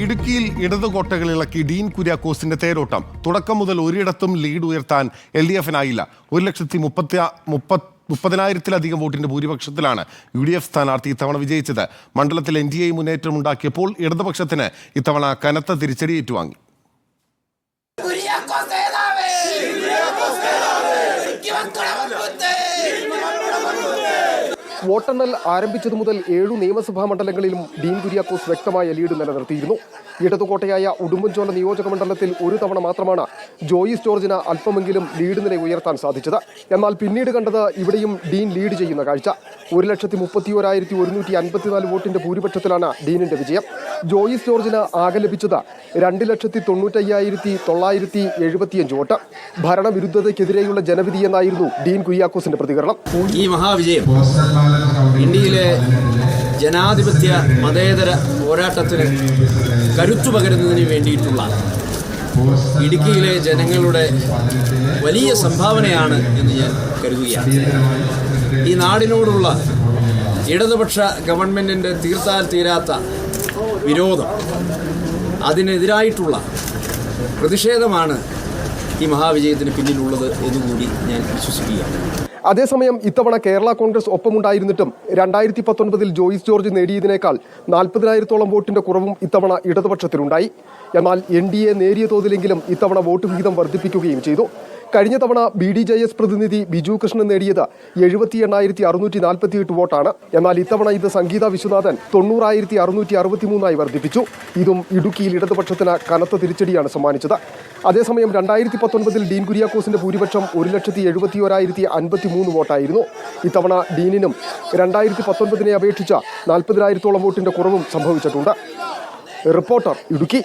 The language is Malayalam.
ഇടുക്കിയിൽ ഇടതുകോട്ടകളിളക്കി ഡീൻ കുര്യാക്കോസിന്റെ തേരോട്ടം. തുടക്കം മുതൽ ഒരിടത്തും ലീഡ് ഉയർത്താൻ LDF-നായില്ല. 1,30,000-ത്തിലധികം വോട്ടിന്റെ ഭൂരിപക്ഷത്തിലാണ് UDF സ്ഥാനാർത്ഥി ഇത്തവണ വിജയിച്ചത്. മണ്ഡലത്തിൽ NDA മുന്നേറ്റമുണ്ടാക്കിയപ്പോൾ ഇടതുപക്ഷത്തിന് ഇത്തവണ കനത്ത തിരിച്ചടി ഏറ്റുവാങ്ങി. വോട്ടെണ്ണൽ ആരംഭിച്ചതു മുതൽ 7 നിയമസഭാ മണ്ഡലങ്ങളിലും ഡീൻ കുര്യാക്കോസ് വ്യക്തമായ ലീഡ് നിലനിർത്തിയിരുന്നു. ഇടതുകോട്ടയായ ഉടുമ്പൻചോല നിയോജക മണ്ഡലത്തിൽ ഒരു തവണ മാത്രമാണ് ജോയിസ് ജോർജിന് അല്പമെങ്കിലും ലീഡ് നില ഉയർത്താൻ സാധിച്ചത്. എന്നാൽ പിന്നീട് കണ്ടത് ഇവിടെയും ഡീൻ ലീഡ് ചെയ്യുന്ന കാഴ്ച. 1,31,154 വോട്ടിന്റെ ഭൂരിപക്ഷത്തിലാണ് ഡീനിന്റെ വിജയം. ജോയിസ് ജോർജിന് ആകെ ലഭിച്ചത് 2,95,975 വോട്ട്. ഭരണവിരുദ്ധതയ്ക്കെതിരെയുള്ള ജനവിധി എന്നായിരുന്നു ഡീൻ കുര്യാക്കോസിന്റെ പ്രതികരണം. ഈ മഹാവിജയം ഇന്ത്യയിലെ ജനാധിപത്യ മതേതര പോരാട്ടത്തിന് കരുത്തു പകരുന്നതിന് വേണ്ടിയിട്ടുള്ള ഇടുക്കിയിലെ ജനങ്ങളുടെ വലിയ സംഭാവനയാണ് എന്ന് ഞാൻ കരുതുകയാണ്. ഈ നാടിനോടുള്ള ഇടതുപക്ഷ ഗവൺമെന്റിന്റെ തീർത്താൽ തീരാത്ത വിരോധം, അതിനെതിരായിട്ടുള്ള പ്രതിഷേധമാണ് ഈ മഹാവിജയത്തിന് പിന്നിലുള്ളത് എന്നുകൂടി ഞാൻ വിശ്വസിക്കുകയാണ്. അതേസമയം ഇത്തവണ കേരള കോൺഗ്രസ് ഒപ്പമുണ്ടായിരുന്നിട്ടും 2019 ജോയിസ് ജോർജ് നേടിയതിനേക്കാൾ 40,000-ത്തോളം വോട്ടിന്റെ കുറവും ഇത്തവണ ഇടതുപക്ഷത്തിലുണ്ടായി. എന്നാൽ NDA നേരിയ തോതിലെങ്കിലും ഇത്തവണ വോട്ട് വിഹിതം വർദ്ധിപ്പിക്കുകയും ചെയ്തു. കഴിഞ്ഞ തവണ BDJS പ്രതിനിധി ബിജു കൃഷ്ണൻ നേടിയത് 78,648 വോട്ടാണ്. എന്നാൽ ഇത്തവണ ഇത് സംഗീത വിശ്വനാഥൻ 90,663 വർദ്ധിപ്പിച്ചു. ഇതും ഇടുക്കിയിൽ ഇടതുപക്ഷത്തിന് കനത്ത തിരിച്ചടിയാണ് സമ്മാനിച്ചത്. അതേസമയം 2019 ഡീൻ കുര്യാക്കോസിന്റെ ഭൂരിപക്ഷം 1,71,053 വോട്ടായിരുന്നു. ഇത്തവണ ഡീനിനും 2019 അപേക്ഷിച്ച് 40,000-ത്തോളം വോട്ടിന്റെ കുറവും സംഭവിച്ചിട്ടുണ്ട്. റിപ്പോർട്ടർ, ഇടുക്കി.